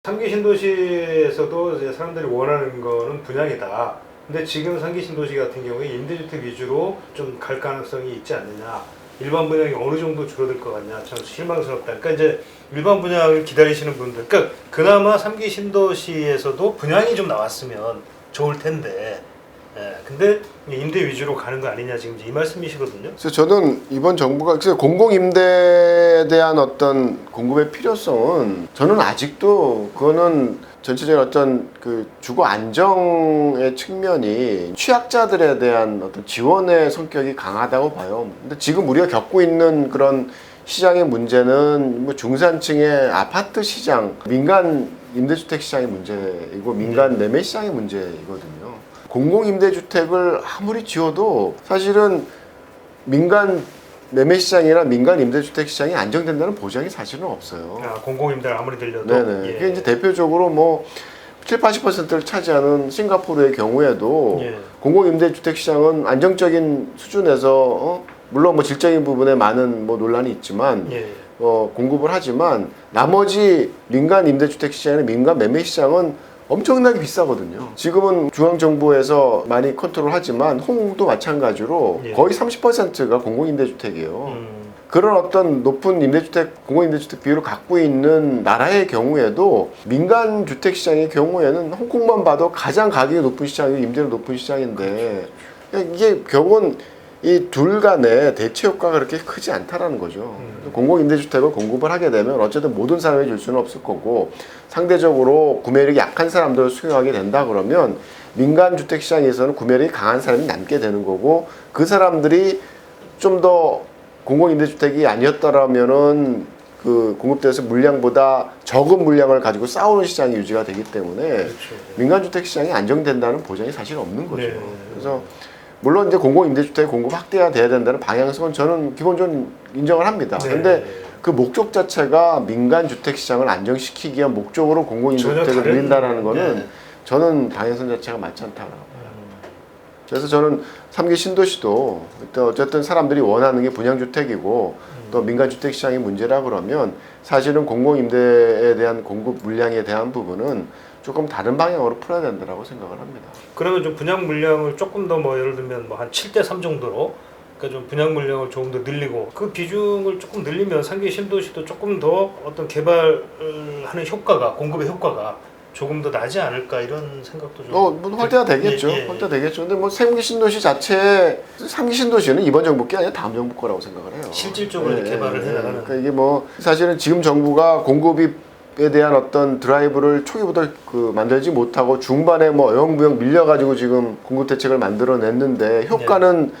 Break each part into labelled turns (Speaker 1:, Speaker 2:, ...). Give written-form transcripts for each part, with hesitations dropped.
Speaker 1: 3기 신도시에서도 이제 사람들이 원하는 거는 분양이다. 근데 지금 3기 신도시 같은 경우에 임대주택 위주로 좀 갈 가능성이 있지 않느냐. 일반 분양이 어느 정도 줄어들 것 같냐. 참 실망스럽다. 그러니까 이제 일반 분양을 기다리시는 분들, 그러니까 그나마 3기 신도시에서도 분양이 좀 나왔으면 좋을 텐데, 근데 임대 위주로 가는 거 아니냐 지금 이 말씀이시거든요.
Speaker 2: 그래서 저는 이번 정부가 공공임대에 대한 어떤 공급의 필요성은 저는 아직도 그거는 전체적인 어떤 그 주거 안정의 측면이 취약자들에 대한 어떤 지원의 성격이 강하다고 봐요. 근데 지금 우리가 겪고 있는 그런 시장의 문제는 뭐 중산층의 아파트 시장, 민간 임대주택 시장의 문제이고 민간 매매 시장의 문제이거든요. 공공임대주택을 아무리 지어도 사실은 민간 매매시장이나 민간 임대주택 시장이 안정된다는 보장이 사실은 없어요.
Speaker 1: 공공임대를 아무리 들려도.
Speaker 2: 네네. 이게 이제 대표적으로 뭐 7, 80%를 차지하는 싱가포르의 경우에도 공공임대주택 시장은 안정적인 수준에서 물론 뭐 질적인 부분에 많은 뭐 논란이 있지만 공급을 하지만 나머지 민간 임대주택 시장이나 민간 매매 시장은 엄청나게 비싸거든요. 지금은 중앙정부에서 많이 컨트롤하지만 홍도 마찬가지로 거의 30%가 공공임대주택이에요. 그런 어떤 높은 임대주택, 공공임대주택 비율을 갖고 있는 나라의 경우에도 민간 주택시장의 경우에는 홍콩만 봐도 가장 가격이 높은 시장이 임대료 높은 시장인데 이게 결국은 이 둘 간의 대체 효과가 그렇게 크지 않다라는 거죠. 공공임대주택을 공급을 하게 되면 어쨌든 모든 사람이 줄 수는 없을 거고 상대적으로 구매력이 약한 사람들을 수용하게 된다 그러면 민간 주택 시장에서는 구매력이 강한 사람이 남게 되는 거고 그 사람들이 좀 더 공공임대주택이 아니었더라면은 그 공급돼서 물량보다 적은 물량을 가지고 싸우는 시장이 유지가 되기 때문에 민간 주택 시장이 안정된다는 보장이 사실 없는 거죠. 그래서 물론 이제 공공임대주택 공급 확대가 돼야 된다는 방향성은 저는 기본적으로 인정을 합니다. 근데 그 목적 자체가 민간 주택 시장을 안정시키기 위한 목적으로 공공임대주택을 늘린다라는 거는 저는 방향성 자체가 맞지 않다고 봐요. 그래서 저는 3기 신도시도 어쨌든 사람들이 원하는 게 분양주택이고 또 민간주택 시장의 문제라 그러면 사실은 공공임대에 대한 공급 물량에 대한 부분은 조금 다른 방향으로 풀어야 된다고 생각을 합니다.
Speaker 1: 그러면 좀 분양 물량을 조금 더 뭐 예를 들면 뭐 한 7대3 정도로 그러니까 좀 분양 물량을 조금 더 늘리고 그 비중을 조금 늘리면 3기 신도시도 조금 더 어떤 개발하는 효과가 공급의 효과가 조금 더 나지 않을까 이런 생각도 좀.
Speaker 2: 뭐 활대가 되겠죠. 활대가 되겠죠. 근데 뭐 3기 신도시 자체 3기 신도시는 이번 정부 게 아니라 다음 정부 거라고 생각을 해요.
Speaker 1: 실질적으로 개발을 해나가는.
Speaker 2: 그러니까 이게 뭐 사실은 지금 정부가 공급에 대한 어떤 드라이브를 초기부터 그 만들지 못하고 중반에 뭐 어영부영 밀려가지고 지금 공급 대책을 만들어냈는데 효과는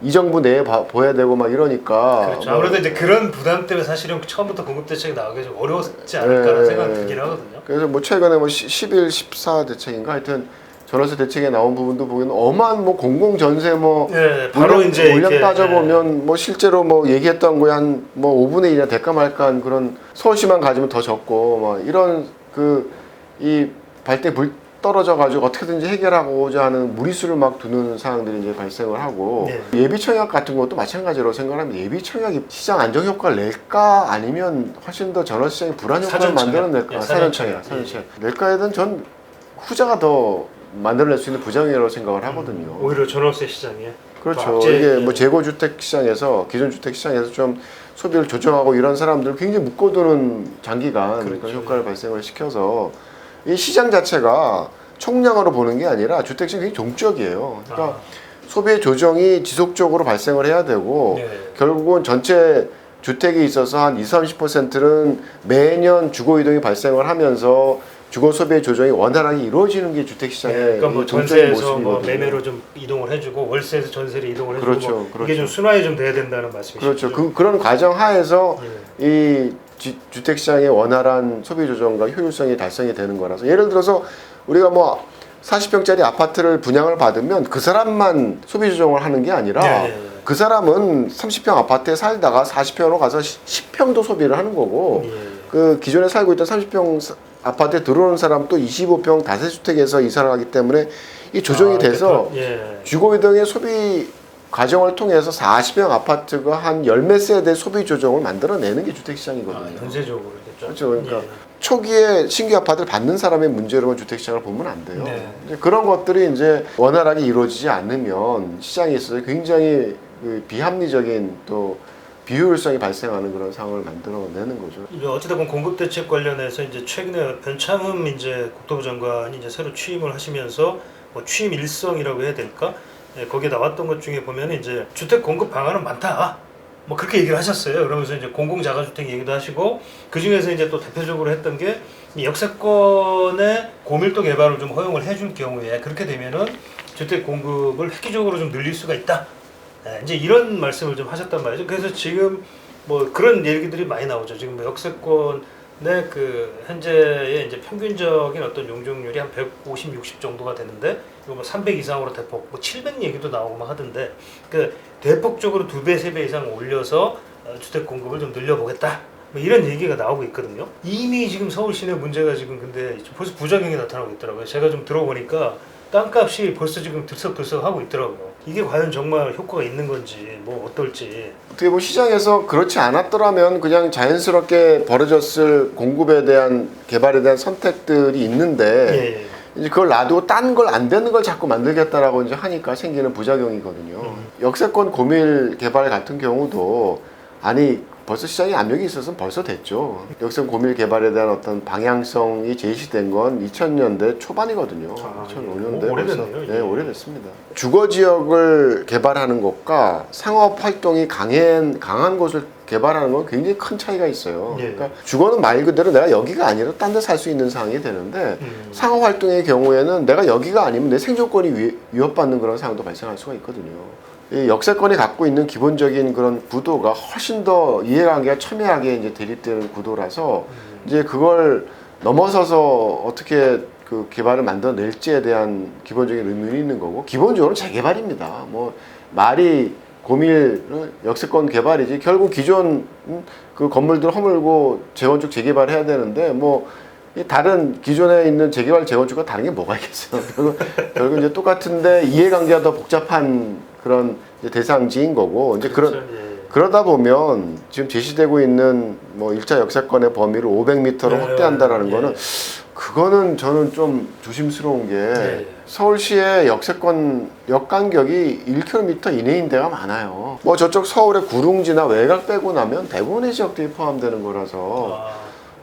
Speaker 2: 이 정부 내에 보여야 되고 막 이러니까.
Speaker 1: 그렇죠. 아무래도 이제 그런 부담 때문에 사실은 처음부터 공급 대책이 나오기 좀 어려웠지 않을까라는 생각이 들긴 하거든요.
Speaker 2: 그래서 뭐 최근에 뭐 11, 14 대책인가 하여튼 전월세 대책에 나온 부분도 보면 어마한 뭐 공공 전세 뭐
Speaker 1: 바로 이제
Speaker 2: 물량 따져보면 뭐 실제로 뭐 얘기했던 거에 한 뭐 5분의 1이나 대가 말까한 그런 서울시만 가지면 더 적고 뭐 이런 그 이 발등에 불 떨어져 가지고 어떻게든지 해결하고자 하는 무리수를 막 두는 상황들이 이제 발생을 하고 예비 청약 같은 것도 마찬가지로 생각하면 예비 청약이 시장 안정 효과를 낼까 아니면 훨씬 더 전월 시장의 불안 효과를 만들어낼까 사전 청약 낼까에 대한 전 후자가 더 만들어낼 수 있는 부작용이라고 생각을 하거든요.
Speaker 1: 오히려 전월세 시장에.
Speaker 2: 그렇죠. 이게 뭐 재고주택 시장에서 기존 주택 시장에서 좀 소비를 조정하고 이런 사람들 굉장히 묶어두는 장기간 그런 효과를 발생을 시켜서 이 시장 자체가 총량으로 보는 게 아니라 주택 시장이 굉장히 종적이에요. 그러니까 소비의 조정이 지속적으로 발생을 해야 되고 결국은 전체 주택에 있어서 한 20, 30%는 매년 주거 이동이 발생을 하면서 주거 소비의 조정이 원활하게 이루어지는 게 주택 시장의
Speaker 1: 그러니까 뭐 전세에서 뭐 매매로 좀 이동을 해주고 월세에서 전세로 이동을 해주고 뭐 이게 좀 순환이 좀 돼야 된다는 말씀이시죠?
Speaker 2: 그렇죠. 그런 과정 하에서 이 주택 시장의 원활한 소비 조정과 효율성이 달성이 되는 거라서 예를 들어서 우리가 뭐 40평짜리 아파트를 분양을 받으면 그 사람만 소비 조정을 하는 게 아니라 그 사람은 30평 아파트에 살다가 40평으로 가서 10평도 소비를 하는 거고 그 기존에 살고 있던 30평 아파트에 들어오는 사람 또 25평 다세주택에서 이사를 하기 때문에 이 조정이 돼서 주거이동의 소비 과정을 통해서 40평 아파트가 한 10몇 세대 소비 조정을 만들어내는 게 주택시장이거든요.
Speaker 1: 전세적으로.
Speaker 2: 그렇죠. 그러니까 초기에 신규 아파트를 받는 사람의 문제로만 주택시장을 보면 안 돼요.
Speaker 1: 네.
Speaker 2: 이제 그런 것들이 이제 원활하게 이루어지지 않으면 시장에 있어서 굉장히 그 비합리적인 또 비효율성이 발생하는 그런 상황을 만들어내는 거죠.
Speaker 1: 어찌됐건 공급 대책 관련해서 이제 최근에 변창흠 이제 국토부 장관이 이제 새로 취임을 하시면서 뭐 취임 일성이라고 해야 될까? 예, 거기에 나왔던 것 중에 보면 이제 주택 공급 방안은 많다. 뭐 그렇게 얘기를 하셨어요. 그러면서 이제 공공 자가주택 얘기도 하시고 그 중에서 이제 또 대표적으로 했던 게 이 역세권의 고밀도 개발을 좀 허용을 해줄 경우에 그렇게 되면은 주택 공급을 획기적으로 좀 늘릴 수가 있다. 네, 이제 이런 말씀을 좀 하셨단 말이죠. 그래서 지금 뭐 그런 얘기들이 많이 나오죠. 지금 뭐 역세권의 그 현재의 이제 평균적인 어떤 용적률이 한 150, 60 정도가 되는데 이거 뭐 300 이상으로 대폭, 뭐 700 얘기도 나오고 막 하던데 그 대폭적으로 2배, 3배 이상 올려서 주택 공급을 좀 늘려보겠다. 뭐 이런 얘기가 나오고 있거든요. 이미 지금 서울 시내 문제가 지금 근데 벌써 부작용이 나타나고 있더라고요. 제가 좀 들어보니까 땅값이 벌써 지금 들썩들썩 하고 있더라고요. 이게 과연 정말 효과가 있는 건지 뭐 어떨지.
Speaker 2: 어떻게 보면 시장에서 그렇지 않았더라면 그냥 자연스럽게 벌어졌을 공급에 대한 개발에 대한 선택들이 있는데
Speaker 1: 예.
Speaker 2: 이제 그걸 놔두고 딴 걸 안 되는 걸 자꾸 만들겠다라고 이제 하니까 생기는 부작용이거든요. 역세권 고밀 개발 같은 경우도 아니 벌써 시장에 압력이 있어서 벌써 됐죠. 역세권 고밀 개발에 대한 어떤 방향성이 제시된 건 2000년대 초반이거든요. 2005년대
Speaker 1: 오래됐네요.
Speaker 2: 벌써. 네, 오래됐습니다. 주거 지역을 개발하는 것과 상업 활동이 강한 곳을 개발하는 건 굉장히 큰 차이가 있어요.
Speaker 1: 예.
Speaker 2: 그러니까 주거는 말 그대로 내가 여기가 아니라 딴 데 살 수 있는 상황이 되는데 상업 활동의 경우에는 내가 여기가 아니면 내 생존권이 위협받는 그런 상황도 발생할 수가 있거든요. 이 역세권이 갖고 있는 기본적인 그런 구도가 훨씬 더 이해관계가 첨예하게 이제 대립되는 구도라서 이제 그걸 넘어서서 어떻게 그 개발을 만들어낼지에 대한 기본적인 의문이 있는 거고 기본적으로 재개발입니다. 뭐 말이 고밀 역세권 개발이지 결국 기존 그 건물들 허물고 재건축 재개발해야 되는데 뭐 다른 기존에 있는 재개발 재건축과 다른 게 뭐가 있겠어요. 결국 이제 똑같은데 이해관계가 더 복잡한 그런 이제 대상지인 거고 이제
Speaker 1: 그렇죠.
Speaker 2: 그러다 보면 지금 제시되고 있는 뭐 1차 역세권의 범위를 500m로 확대한다라는 거는 그거는 저는 좀 조심스러운 게 서울시의 역세권 역 간격이 1km 이내인 데가 많아요. 뭐 저쪽 서울의 구릉지나 외곽 빼고 나면 대부분의 지역들이 포함되는 거라서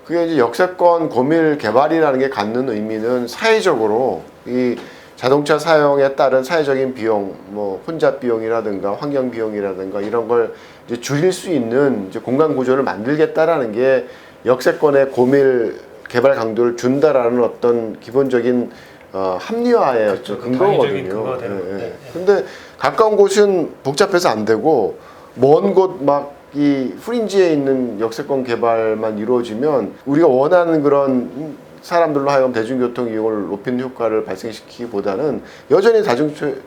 Speaker 2: 그게 이제 역세권 고밀 개발이라는 게 갖는 의미는 사회적으로 이 자동차 사용에 따른 사회적인 비용, 뭐 혼잡 비용이라든가 환경 비용이라든가 이런 걸 이제 줄일 수 있는 이제 공간 구조를 만들겠다라는 게 역세권의 고밀 개발 강도를 준다라는 어떤 기본적인 합리화의
Speaker 1: 그렇죠.
Speaker 2: 근거거든요. 근데 가까운 곳은 복잡해서 안 되고 먼 곳 막 이 프린지에 있는 역세권 개발만 이루어지면 우리가 원하는 그런 사람들로 하여금 대중교통 이용을 높이는 효과를 발생시키기보다는 여전히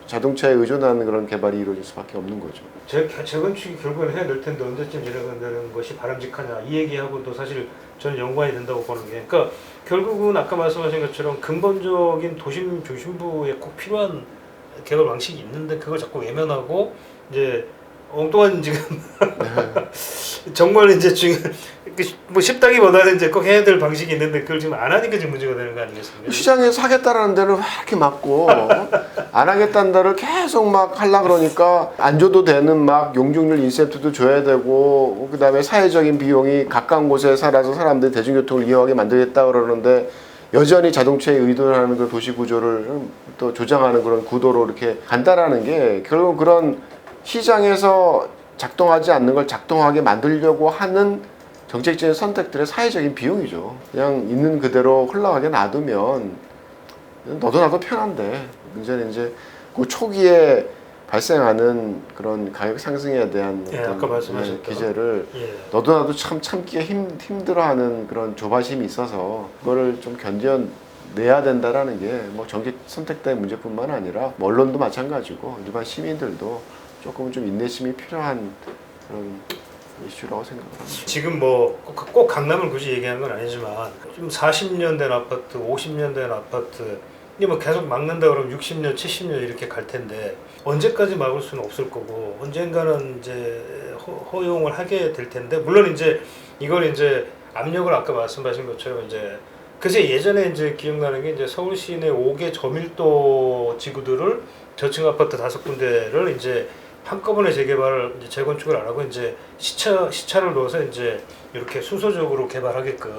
Speaker 2: 자동차에 의존하는 그런 개발이 이루어질 수밖에 없는 거죠.
Speaker 1: 재건축이 결국은 해야 될 텐데 언제쯤 진행되는 것이 바람직하냐 이 얘기하고도 사실 저는 연관이 된다고 보는 게 그러니까 결국은 아까 말씀하신 것처럼 근본적인 도심 중심부에 꼭 필요한 개발 방식이 있는데 그걸 자꾸 외면하고 이제 엉뚱한 지금 정말 이제 지금 뭐 쉽다기보다는 이제 꼭 해야 될 방식이 있는데 그걸 지금 안 하니까 지금 문제가 되는 거 아니겠습니까?
Speaker 2: 시장에서 하겠다라는 데는 왜 이렇게 막고 안 하겠다는 데를 계속 막 하려 그러니까 안 줘도 되는 막 용적률 인센티브도 줘야 되고 그다음에 사회적인 비용이 가까운 곳에 살아서 사람들이 대중교통을 이용하게 만들겠다 그러는데 여전히 자동차에 의존하는 그 도시 구조를 또 조장하는 그런 구도로 이렇게 간다라는 게 결국 그런 시장에서 작동하지 않는 걸 작동하게 만들려고 하는 정책적인 선택들의 사회적인 비용이죠. 그냥 있는 그대로 흘러가게 놔두면 너도 나도 편한데 문제는 이제 그 초기에 발생하는 그런 가격 상승에 대한
Speaker 1: 아까 말씀하셨던
Speaker 2: 기제를 너도 나도 참 참기가 힘들어하는 그런 조바심이 있어서 그거를 좀 견뎌내야 된다라는 게 뭐 정책 선택자의 문제뿐만 아니라 뭐 언론도 마찬가지고 일반 시민들도 조금 좀 인내심이 필요한 그런 이슈라고 생각합니다.
Speaker 1: 지금 뭐 꼭 강남을 굳이 얘기하는 건 아니지만 좀 40년 된 아파트, 50년 된 아파트 이게 뭐 계속 막는다 그러면 60년, 70년 이렇게 갈 텐데 언제까지 막을 수는 없을 거고 언젠가는 이제 허용을 하게 될 텐데 물론 이제 이걸 이제 압력을 아까 말씀하신 것처럼 이제 그래서 예전에 이제 기억나는 게 이제 서울 시내 5개 저밀도 지구들을 저층 아파트 5군데를 이제 한꺼번에 재개발을 이제 재건축을 안 하고 이제 시차를 넣어서 이제 이렇게 순서적으로 개발하게끔.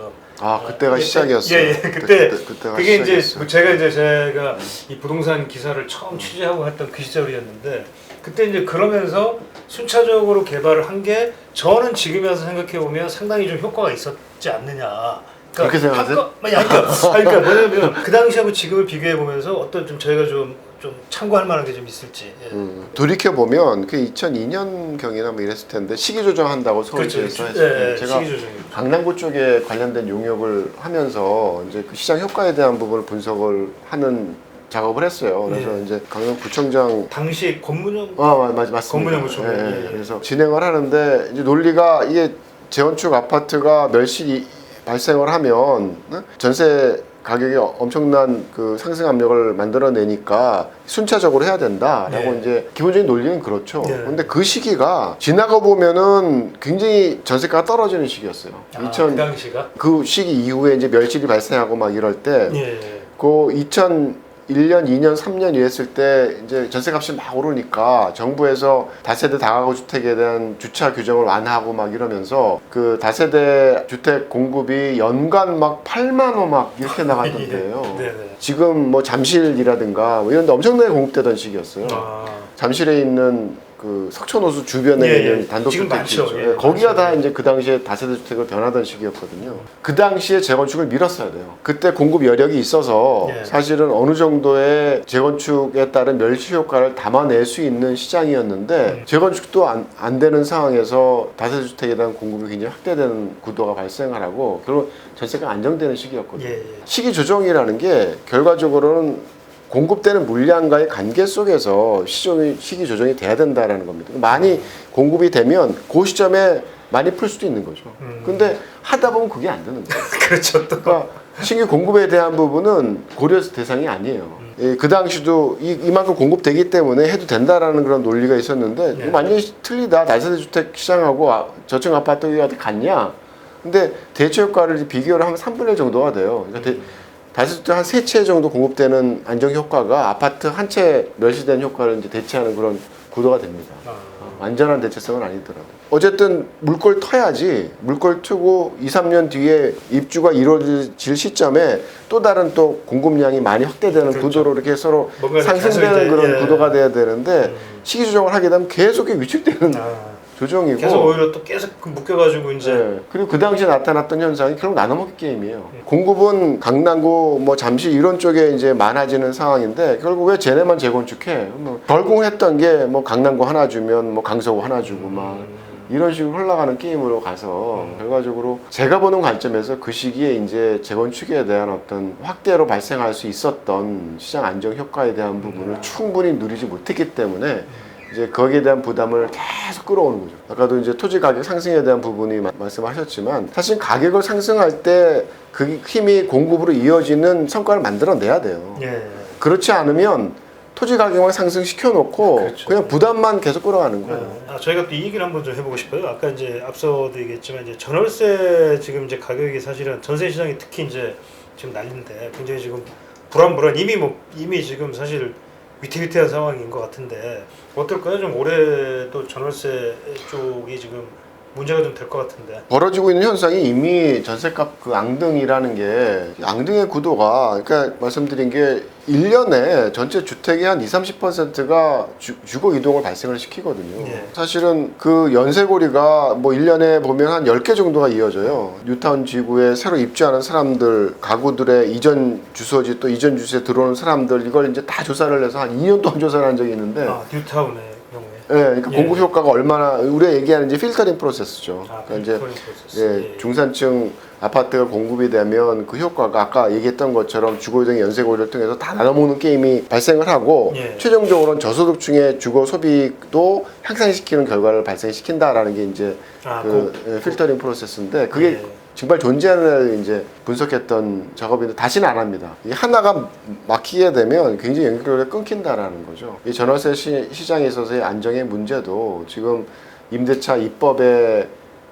Speaker 2: 그때가 시작이었어요.
Speaker 1: 예, 그때가 그게
Speaker 2: 시작이었어요.
Speaker 1: 이제 제가 이 부동산 기사를 처음 취재하고 했던 그 시절이었는데 그때 이제 그러면서 순차적으로 개발을 한 게 저는 지금에 와서 생각해 보면 상당히 좀 효과가 있었지 않느냐.
Speaker 2: 그렇게 생각하세요?
Speaker 1: 그러니까 뭐냐면 그 당시하고 지금을 비교해 보면서 어떤 좀 저희가 좀 참고할 만한 게 좀 있을지. 예.
Speaker 2: 돌이켜 보면 그 2002년 경이나 뭐 이랬을 텐데 시기 조정한다고 서울시에서
Speaker 1: 그렇죠.
Speaker 2: 했을 때
Speaker 1: 예,
Speaker 2: 제가
Speaker 1: 시기 조정이.
Speaker 2: 강남구 쪽에 관련된 용역을 하면서 이제 그 시장 효과에 대한 부분을 분석을 하는 작업을 했어요. 그래서
Speaker 1: 예.
Speaker 2: 이제 강남구청장
Speaker 1: 당시 권문영
Speaker 2: 맞습니다.
Speaker 1: 권문영 구청장.
Speaker 2: 예,
Speaker 1: 예.
Speaker 2: 그래서 진행을 하는데 이제 논리가 이게 재건축 아파트가 멸실이 발생을 하면 전세 가격이 엄청난 그 상승 압력을 만들어내니까 순차적으로 해야 된다라고
Speaker 1: 네.
Speaker 2: 이제 기본적인 논리는 그렇죠.
Speaker 1: 네.
Speaker 2: 그런데 그 시기가 지나가 보면은 굉장히 전세가가 떨어지는 시기였어요.
Speaker 1: 그 당시가?
Speaker 2: 그 시기 이후에 이제 멸실이 발생하고 막 이럴 때,
Speaker 1: 예.
Speaker 2: 그 2001년, 2년, 3년 이랬을 때 이제 전세값이 막 오르니까 정부에서 다세대 다가구 주택에 대한 주차 규정을 완화하고 막 이러면서 그 다세대 주택 공급이 연간 막 8만 호 막 이렇게 나갔던데요.
Speaker 1: 네네.
Speaker 2: 지금 뭐 잠실이라든가 뭐 이런 데 엄청나게 공급되던 시기였어요. 잠실에 있는 그 석촌호수 주변에
Speaker 1: 예,
Speaker 2: 있는
Speaker 1: 예.
Speaker 2: 단독주택이
Speaker 1: 지금 많죠.
Speaker 2: 있죠.
Speaker 1: 예,
Speaker 2: 거기가
Speaker 1: 많죠.
Speaker 2: 다 이제 그 당시에 다세대 주택을 변하던 시기였거든요. 그 당시에 재건축을 밀었어야 돼요. 그때 공급 여력이 있어서
Speaker 1: 예.
Speaker 2: 사실은 어느 정도의 재건축에 따른 멸시 효과를 담아낼 수 있는 시장이었는데 재건축도 안 되는 상황에서 다세대 주택에 대한 공급이 굉장히 확대되는 구도가 발생을 하고 결국 전세가 안정되는 시기였거든요.
Speaker 1: 예.
Speaker 2: 시기 조정이라는 게 결과적으로는 공급되는 물량과의 관계 속에서 시기 조정이 돼야 된다라는 겁니다. 많이 공급이 되면 그 시점에 많이 풀 수도 있는 거죠. 근데 하다 보면 그게 안 되는 거예요.
Speaker 1: 그렇죠. 또.
Speaker 2: 그러니까 신규 공급에 대한 부분은 고려 대상이 아니에요. 예, 그 당시도 이만큼 공급되기 때문에 해도 된다라는 그런 논리가 있었는데
Speaker 1: 네.
Speaker 2: 이거 완전히 틀리다. 다세대 주택 시장하고 저층 아파트가 어디 같냐? 근데 대체 효과를 비교를 하면 3분의 1 정도가 돼요. 그러니까 다세대 한 3채 정도 공급되는 안정 효과가 아파트 한 채 멸시된 효과를 이제 대체하는 그런 구도가 됩니다. 완전한 대체성은 아니더라도. 어쨌든 물꼬를 터야지, 물꼬를 트고 2, 3년 뒤에 입주가 이루어질 시점에 또 다른 또 공급량이 많이 확대되는
Speaker 1: 그렇죠.
Speaker 2: 구도로 이렇게 서로
Speaker 1: 뭔가
Speaker 2: 상승되는
Speaker 1: 계속 이제,
Speaker 2: 그런
Speaker 1: 예.
Speaker 2: 구도가 돼야 되는데 시기 조정을 하게 되면 계속 위축되는 조정이고
Speaker 1: 계속 오히려 또 계속 묶여가지고 이제
Speaker 2: 네. 그리고 그 당시에 나타났던 현상이 결국 나눠먹기 게임이에요. 공급은 강남구, 뭐 잠실 이런 쪽에 이제 많아지는 상황인데 결국 왜 쟤네만 재건축해? 뭐 결공했던 게 뭐 강남구 하나 주면 뭐 강서구 하나 주고 막 이런 식으로 흘러가는 게임으로 가서 결과적으로 제가 보는 관점에서 그 시기에 이제 재건축에 대한 어떤 확대로 발생할 수 있었던 시장 안정 효과에 대한 부분을 충분히 누리지 못했기 때문에 이제 거기에 대한 부담을 계속 끌어오는 거죠. 아까도 이제 토지 가격 상승에 대한 부분이 말씀하셨지만 사실 가격을 상승할 때 그 힘이 공급으로 이어지는 성과를 만들어내야 돼요.
Speaker 1: 예.
Speaker 2: 그렇지 않으면 토지 가격만 상승시켜 놓고
Speaker 1: 그렇죠.
Speaker 2: 그냥 부담만 계속 끌어가는 거예요.
Speaker 1: 저희가 또 이 얘기를 한번 좀 해보고 싶어요. 아까 이제 앞서도 얘기했지만 이제 전월세 지금 이제 가격이 사실은 전세 시장이 특히 이제 지금 난리인데 굉장히 지금 불안불안 이미 지금 사실 위태위태한 상황인 것 같은데 어떨까요? 좀 올해 또 전월세 쪽이 지금 문제가 좀 될 것 같은데.
Speaker 2: 벌어지고 있는 현상이 이미 전세값 그 앙등이라는 게 앙등의 구도가 그러니까 말씀드린 게 1년에 전체 주택의 한 20-30%가 주거 이동을 발생을 시키거든요.
Speaker 1: 예.
Speaker 2: 사실은 그 연쇄고리가 뭐 1년에 보면 한 10개 정도가 이어져요. 뉴타운 지구에 새로 입주하는 사람들, 가구들의 이전 주소지 또 이전 주소에 들어오는 사람들 이걸 이제 다 조사를 해서 한 2년 동안 조사를 한 적이 있는데
Speaker 1: 뉴타운의 경우에.
Speaker 2: 예, 그러니까 공급 효과가 얼마나 우리가 얘기하는 이제 필터링 프로세스죠. 그러니까 이제
Speaker 1: 프로세스.
Speaker 2: 중산층 아파트가 공급이 되면 그 효과가 아까 얘기했던 것처럼 주거이동 연쇄고리를 통해서 다 나눠먹는 게임이 발생을 하고
Speaker 1: 예.
Speaker 2: 최종적으로는 저소득층의 주거 소비도 향상시키는 결과를 발생시킨다라는 게 이제 필터링 프로세스인데 그게
Speaker 1: 예.
Speaker 2: 정말 존재하는 이제 분석했던 작업인데 다시는 안 합니다. 이 하나가 막히게 되면 굉장히 연결고리가 끊긴다라는 거죠. 이 전월세 시장에 있어서의 안정의 문제도 지금 임대차 입법의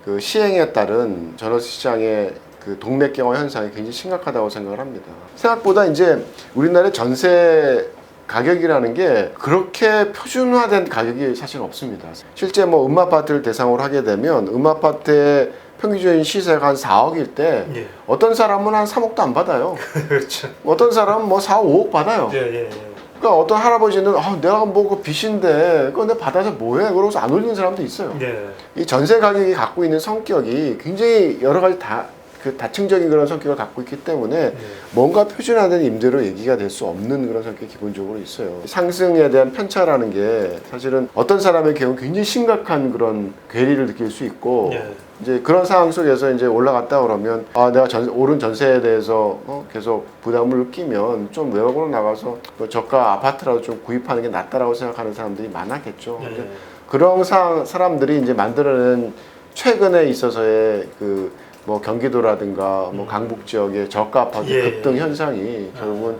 Speaker 2: 그 시행에 따른 전월세 시장의 그 동맥경화 현상이 굉장히 심각하다고 생각을 합니다. 생각보다 이제 우리나라의 전세 가격이라는 게 그렇게 표준화된 가격이 사실 없습니다. 실제 뭐 음아파트를 대상으로 하게 되면 음아파트의 평균적인 시세가 한 4억일 때
Speaker 1: 예.
Speaker 2: 어떤 사람은 한 3억도 안 받아요.
Speaker 1: 그렇죠.
Speaker 2: 어떤 사람은 뭐 4, 5억 받아요.
Speaker 1: 예, 예, 예.
Speaker 2: 그러니까 어떤 할아버지는 내가 뭐 그 빚인데 그거 내가 받아서 뭐해? 그러고서 안 올리는 사람도 있어요.
Speaker 1: 예.
Speaker 2: 이 전세 가격이 갖고 있는 성격이 굉장히 여러 가지 다층적인 그런 성격을 갖고 있기 때문에
Speaker 1: 예.
Speaker 2: 뭔가 표준화된 임대로 얘기가 될 수 없는 그런 성격이 기본적으로 있어요. 상승에 대한 편차라는 게 사실은 어떤 사람의 경우 굉장히 심각한 그런 괴리를 느낄 수 있고
Speaker 1: 예.
Speaker 2: 이제 그런 상황 속에서 이제 올라갔다 그러면 내가 오른 전세에 대해서 계속 부담을 느끼면 좀 외곽으로 나가서 뭐 저가 아파트라도 좀 구입하는 게 낫다라고 생각하는 사람들이 많았겠죠.
Speaker 1: 예.
Speaker 2: 근데 그런 사람들이 이제 만들어낸 최근에 있어서의 그 뭐 경기도라든가 뭐 강북 지역의 저가 아파트
Speaker 1: 예.
Speaker 2: 급등 현상이 결국은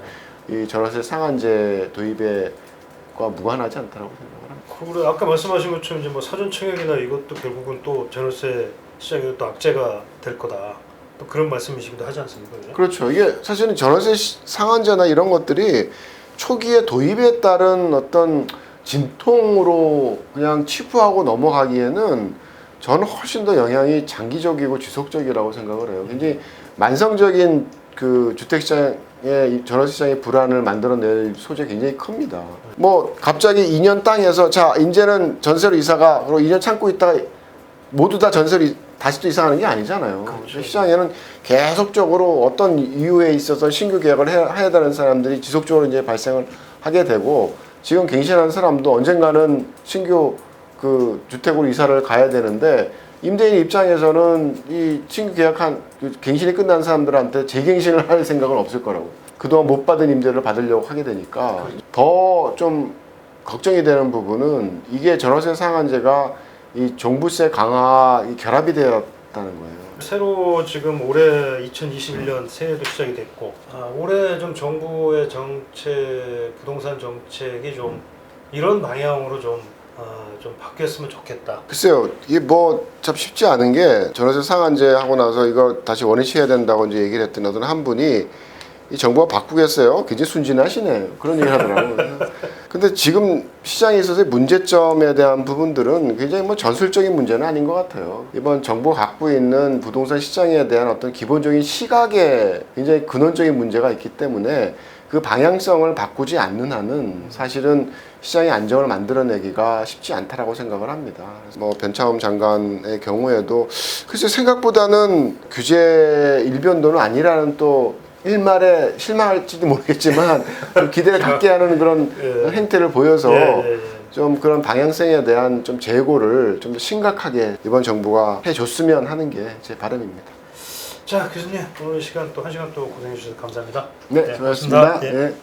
Speaker 2: 이 전월세 상한제 도입과 무관하지 않다라고 생각을 합니다.
Speaker 1: 그리고 아까 말씀하신 것처럼 이제 뭐 사전 청약이나 이것도 결국은 또 전월세 시장에 또 악재가 될 거다. 또 그런 말씀이시기도 하지 않습니까? 그죠?
Speaker 2: 그렇죠. 이게 사실은 전월세 상한제나 이런 것들이 초기에 도입에 따른 어떤 진통으로 그냥 치부하고 넘어가기에는 저는 훨씬 더 영향이 장기적이고 지속적이라고 생각을 해요. 굉장히 만성적인 그 주택시장의 전월세 시장의 불안을 만들어낼 소재 굉장히 큽니다. 뭐 갑자기 2년 땅에서 자 이제는 전세로 이사가 그리고 2년 참고 있다가 모두 다 전세로 다시 또 이사가는 게 아니잖아요.
Speaker 1: 그렇죠.
Speaker 2: 시장에는 계속적으로 어떤 이유에 있어서 신규 계약을 해야 되는 사람들이 지속적으로 이제 발생을 하게 되고 지금 갱신하는 사람도 언젠가는 신규 그 주택으로 이사를 가야 되는데 임대인 입장에서는 이 신규 계약한 갱신이 끝난 사람들한테 재갱신을 할 생각은 없을 거라고. 그동안 못 받은 임대를 받으려고 하게 되니까 더 좀 걱정이 되는 부분은 이게 전월세 상한제가 이 종부세 강화 결합이 되었다는 거예요.
Speaker 1: 새로 지금 올해 2021년 새해도 시작이 됐고 올해 좀 정부의 정책, 부동산 정책이 좀 이런 방향으로 좀 바뀌었으면 좋겠다.
Speaker 2: 글쎄요, 이게 뭐 참 쉽지 않은 게 전월세 상한제 하고 나서 이거 다시 원위치해야 된다고 이제 얘기를 했던 어떤 한 분이 이 정부가 바꾸겠어요? 굉장히 순진하시네. 그런 얘기를 하더라고요. 근데 지금 시장에 있어서의 문제점에 대한 부분들은 굉장히 뭐 전술적인 문제는 아닌 것 같아요. 이번 정부가 갖고 있는 부동산 시장에 대한 어떤 기본적인 시각에 굉장히 근원적인 문제가 있기 때문에 그 방향성을 바꾸지 않는 한은 사실은 시장의 안정을 만들어내기가 쉽지 않다라고 생각을 합니다. 뭐 변창흠 장관의 경우에도 글쎄 생각보다는 규제 일변도는 아니라는 또 일말에 실망할지도 모르겠지만 좀 기대를 갖게 하는 그런
Speaker 1: 예.
Speaker 2: 행태를 보여서
Speaker 1: 예.
Speaker 2: 좀 그런 방향성에 대한 좀 재고를 좀 더 심각하게 이번 정부가 해줬으면 하는 게 제 바람입니다.
Speaker 1: 자, 교수님 오늘 시간 또 1시간 또 고생해 주셔서 감사합니다.
Speaker 2: 네,
Speaker 1: 네,
Speaker 2: 수고하셨습니다.
Speaker 1: 고맙습니다. 예.
Speaker 2: 네.